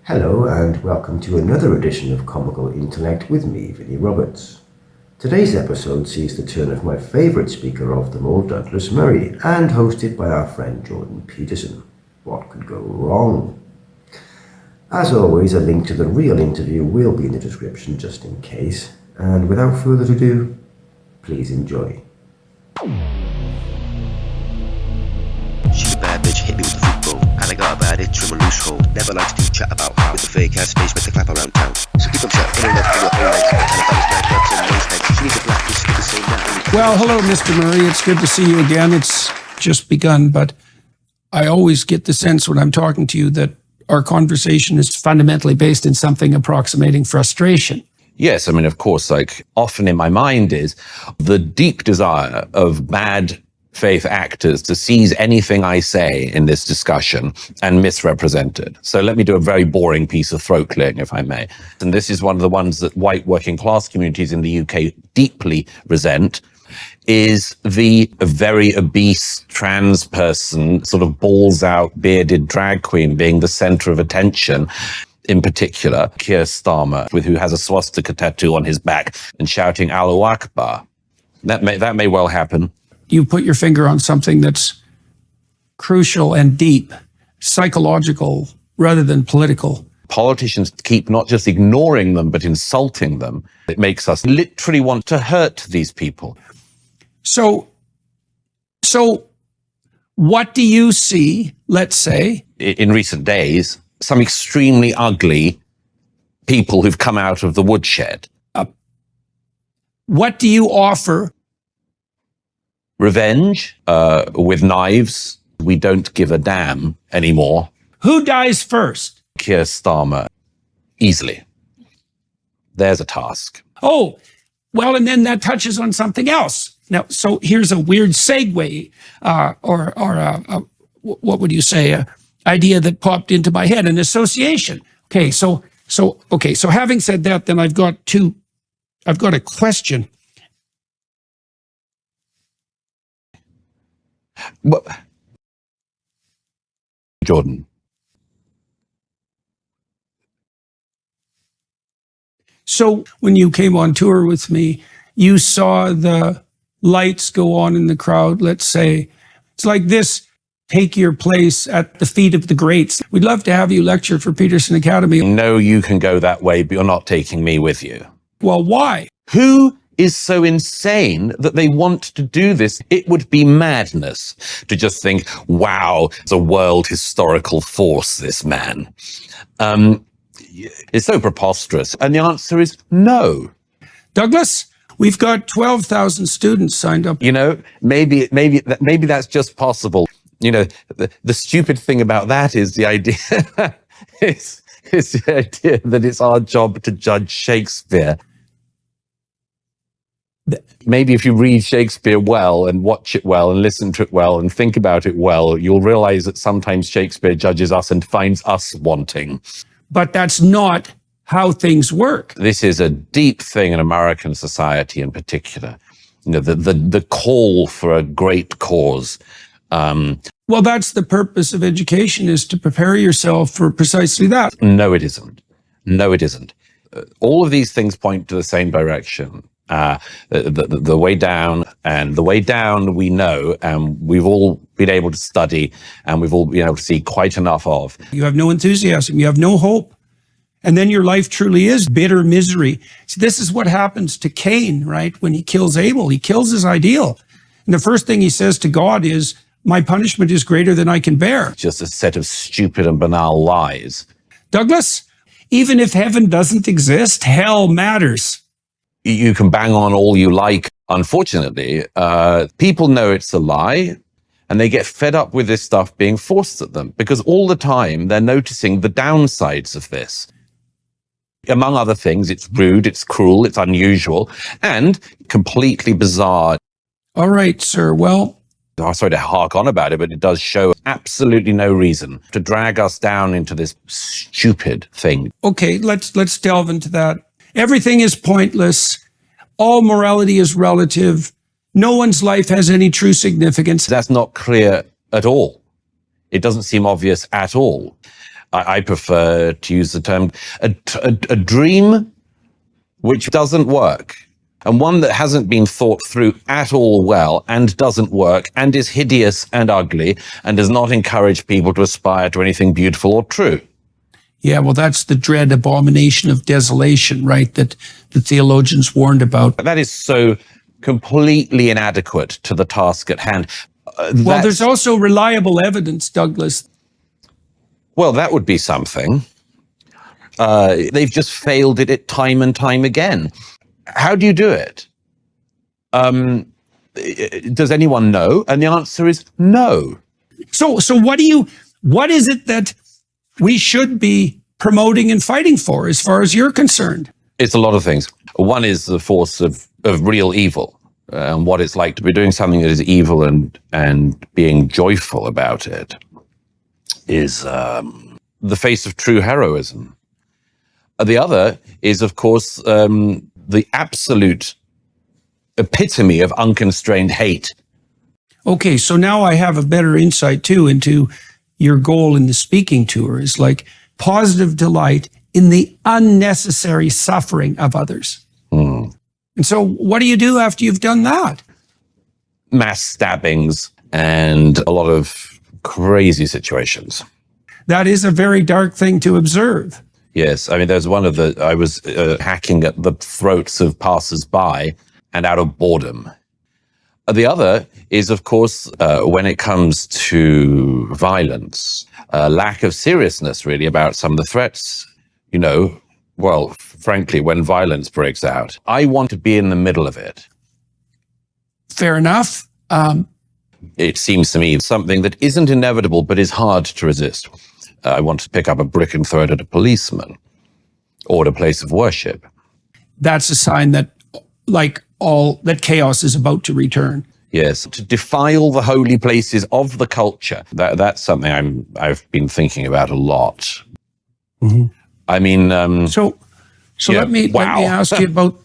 Hello and welcome to another edition of Comical Intellect with me, Vinnie Roberts. Today's episode sees the turn of my favourite speaker of them all, Douglas Murray, and hosted by our friend Jordan Peterson. What could go wrong? As always, a link to the real interview will be in the description just in case, and without further ado, please enjoy. She's a bad bitch, hit me with the football. And I got a bad itch from a loose hole. Never likes to chat about how. With the fake ass face, with the clap around town. So keep them shut, in enough for your whole legs. And if I was drag clubs and nose pegs, she needs a black biscuit the same now. Well, hello, Mr. Murray. It's good to see you again. It's just begun, but I always get the sense when I'm talking to you that our conversation is fundamentally based in something approximating frustration. Yes, I mean, of course, like often in my mind is the deep desire of bad faith actors to seize anything I say in this discussion and misrepresent it. So let me do a very boring piece of throat clearing, if I may. And this is one of the ones that white working class communities in the UK deeply resent, is the very obese trans person, sort of balls out bearded drag queen being the center of attention. In particular, Keir Starmer, who has a swastika tattoo on his back and shouting Allahu Akbar. That may well happen. You put your finger on something that's crucial and deep, psychological rather than political. Politicians keep not just ignoring them, but insulting them. It makes us literally want to hurt these people. So what do you see, let's say, in recent days, some extremely ugly people who've come out of the woodshed? What do you offer? Revenge with knives. We don't give a damn anymore. Who dies first? Keir Starmer, easily. There's a task. Oh, well, and then that touches on something else. Now, so here's a weird segue, or what would you say, a idea that popped into my head, an association. Okay, so having said that, then I've got a question. Well, Jordan. So when you came on tour with me, you saw the lights go on in the crowd, let's say. It's like this, take your place at the feet of the greats. We'd love to have you lecture for Peterson Academy. No, you can go that way, but you're not taking me with you. Well, why? Who is so insane that they want to do this? It would be madness to just think, wow, it's a world historical force, this man. It's so preposterous. And the answer is no. Douglas, we've got 12,000 students signed up. You know, maybe that's just possible. You know, the stupid thing about that is the idea is the idea that it's our job to judge Shakespeare. Maybe if you read Shakespeare well and watch it well and listen to it well and think about it well, you'll realize that sometimes Shakespeare judges us and finds us wanting. But that's not how things work. This is a deep thing in American society in particular. You know, the call for a great cause. Well, that's the purpose of education, is to prepare yourself for precisely that. No, it isn't. No, it isn't. All of these things point to the same direction. The way down, and the way down we know, and we've all been able to study, and we've all been able to see quite enough of. You have no enthusiasm, you have no hope. And then your life truly is bitter misery. See, this is what happens to Cain, right? When he kills Abel, he kills his ideal. And the first thing he says to God is, my punishment is greater than I can bear. Just a set of stupid and banal lies. Douglas, even if heaven doesn't exist, hell matters. You can bang on all you like. Unfortunately, people know it's a lie, and they get fed up with this stuff being forced at them, because all the time they're noticing the downsides of this. Among other things, it's rude, it's cruel, it's unusual, and completely bizarre. All right, sir. Well, I'm sorry to hark on about it, but it does show absolutely no reason to drag us down into this stupid thing. Okay, let's delve into that. Everything is pointless. All morality is relative. No one's life has any true significance. That's not clear at all. It doesn't seem obvious at all. I prefer to use the term a dream which doesn't work, and one that hasn't been thought through at all well and doesn't work and is hideous and ugly and does not encourage people to aspire to anything beautiful or true. Yeah, well, that's the dread abomination of desolation, right, that the theologians warned about. That is so completely inadequate to the task at hand. Well, there's also reliable evidence, Douglas. Well, that would be something. They've just failed at it time and time again. How do you do it? Does anyone know? And the answer is no. So what is it that we should be promoting and fighting for as far as you're concerned? It's a lot of things. One is the force of real evil, and what it's like to be doing something that is evil and being joyful about it is the face of true heroism. The other is, of course, the absolute epitome of unconstrained hate. Okay, so now I have a better insight too into your goal in the speaking tour is like positive delight in the unnecessary suffering of others. And so what do you do after you've done that? Mass stabbings and a lot of crazy situations. That is a very dark thing to observe. Yes, I mean, there's I was hacking at the throats of passers-by and out of boredom. The other is, of course, when it comes to violence, lack of seriousness really about some of the threats, well, frankly, when violence breaks out, I want to be in the middle of it. Fair enough. It seems to me something that isn't inevitable, but is hard to resist. I want to pick up a brick and throw it at a policeman or at a place of worship. That's a sign that, that chaos is about to return. Yes, to defile the holy places of the culture. That's something I've been thinking about a lot. Mm-hmm. I mean, so let me ask you about.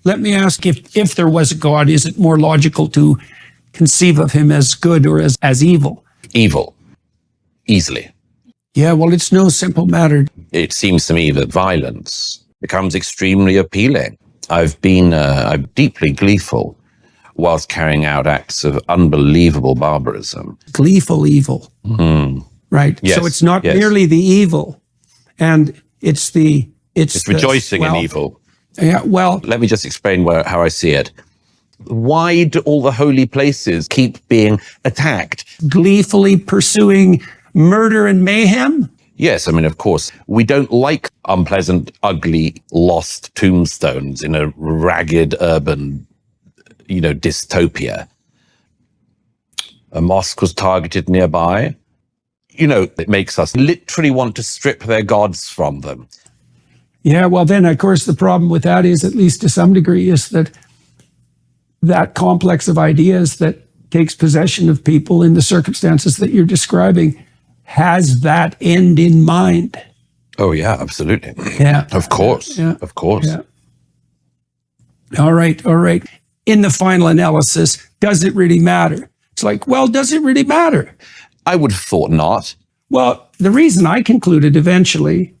Let me ask if there was a God, is it more logical to conceive of him as good or as evil? Evil, easily. Yeah, well, it's no simple matter. It seems to me that violence becomes extremely appealing. I've been deeply gleeful whilst carrying out acts of unbelievable barbarism. Gleeful evil. Right. Yes, so it's not merely the evil, and it's rejoicing in evil. Yeah, well, let me just explain how I see it. Why do all the holy places keep being attacked? Gleefully pursuing murder and mayhem? Yes, I mean, of course, we don't like unpleasant, ugly, lost tombstones in a ragged urban, dystopia. A mosque was targeted nearby. It makes us literally want to strip their gods from them. Yeah, well, then, of course, the problem with that is, at least to some degree, is that complex of ideas that takes possession of people in the circumstances that you're describing has that end in mind. Oh, yeah, absolutely. Yeah. Of course. Yeah. Of course. Yeah. All right. In the final analysis, does it really matter? It's like, well, does it really matter? I would have thought not. Well, the reason I concluded eventually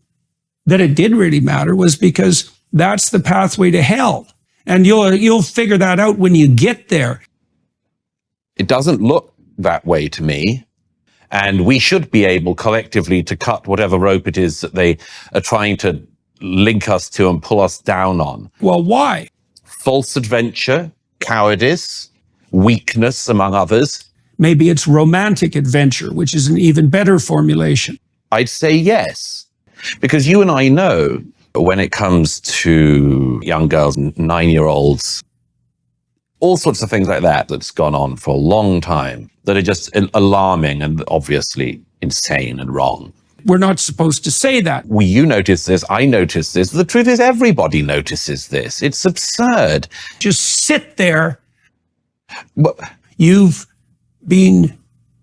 that it did really matter was because that's the pathway to hell. And you'll figure that out when you get there. It doesn't look that way to me. And we should be able collectively to cut whatever rope it is that they are trying to link us to and pull us down on. Well, why? False adventure, cowardice, weakness, among others. Maybe it's romantic adventure, which is an even better formulation. I'd say yes. Because you and I know when it comes to young girls, 9-year-olds, all sorts of things like that's gone on for a long time that are just alarming and obviously insane and wrong. We're not supposed to say that. You notice this, I notice this. The truth is everybody notices this. It's absurd. Just sit there. But you've been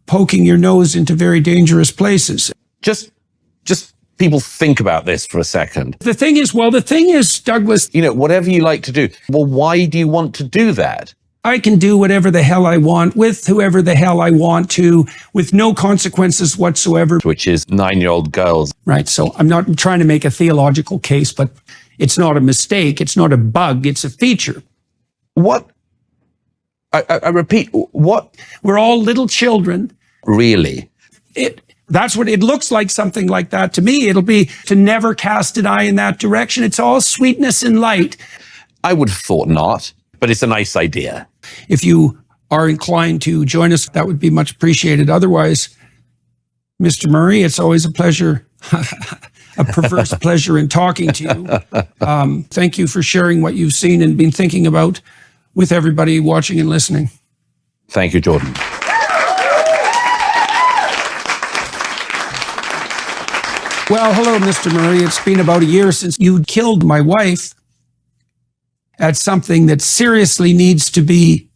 poking your nose into very dangerous places. Just people think about this for a second. The thing is, Douglas... whatever you like to do. Well, why do you want to do that? I can do whatever the hell I want with whoever the hell I want to, with no consequences whatsoever. Which is 9-year-old girls. Right. So I'm not trying to make a theological case, but it's not a mistake. It's not a bug. It's a feature. What? I repeat, what? We're all little children. Really? That's what it looks like, something like that to me. It'll be to never cast an eye in that direction. It's all sweetness and light. I would have thought not, but it's a nice idea. If you are inclined to join us, that would be much appreciated. Otherwise, Mr. Murray, it's always a pleasure, a perverse pleasure in talking to you. Thank you for sharing what you've seen and been thinking about with everybody watching and listening. Thank you, Jordan. Well, hello, Mr. Murray. It's been about a year since you killed my wife at something that seriously needs to be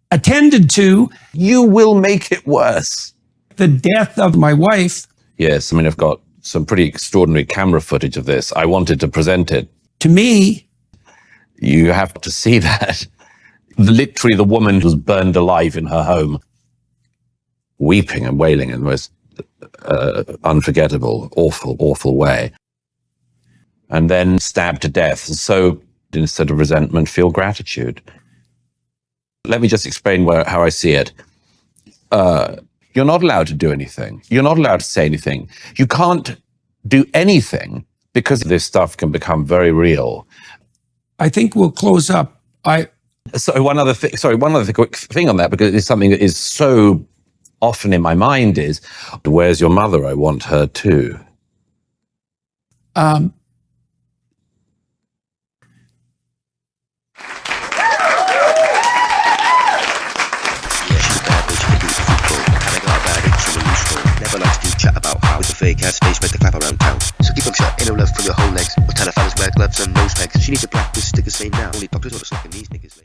attended to. You will make it worse. The death of my wife. Yes, I mean, I've got some pretty extraordinary camera footage of this. I wanted to present it. To me, you have to see that. Literally, the woman was burned alive in her home, weeping and wailing in the most unforgettable, awful way. And then stabbed to death. So instead of resentment, feel gratitude. Let me just explain how I see it. You're not allowed to do anything. You're not allowed to say anything. You can't do anything because this stuff can become very real. I think we'll close up. One other quick thing on that, because it's something that is so often in my mind is, where's your mother? I want her too. Never likes to chat about how with the fake ass face make the clap around town. So keep them shut, ain't no love for your whole legs. Or tell her fellas wear gloves and nose pegs. She needs a practice, stickers say now. Only doctors ought to suck in these niggas.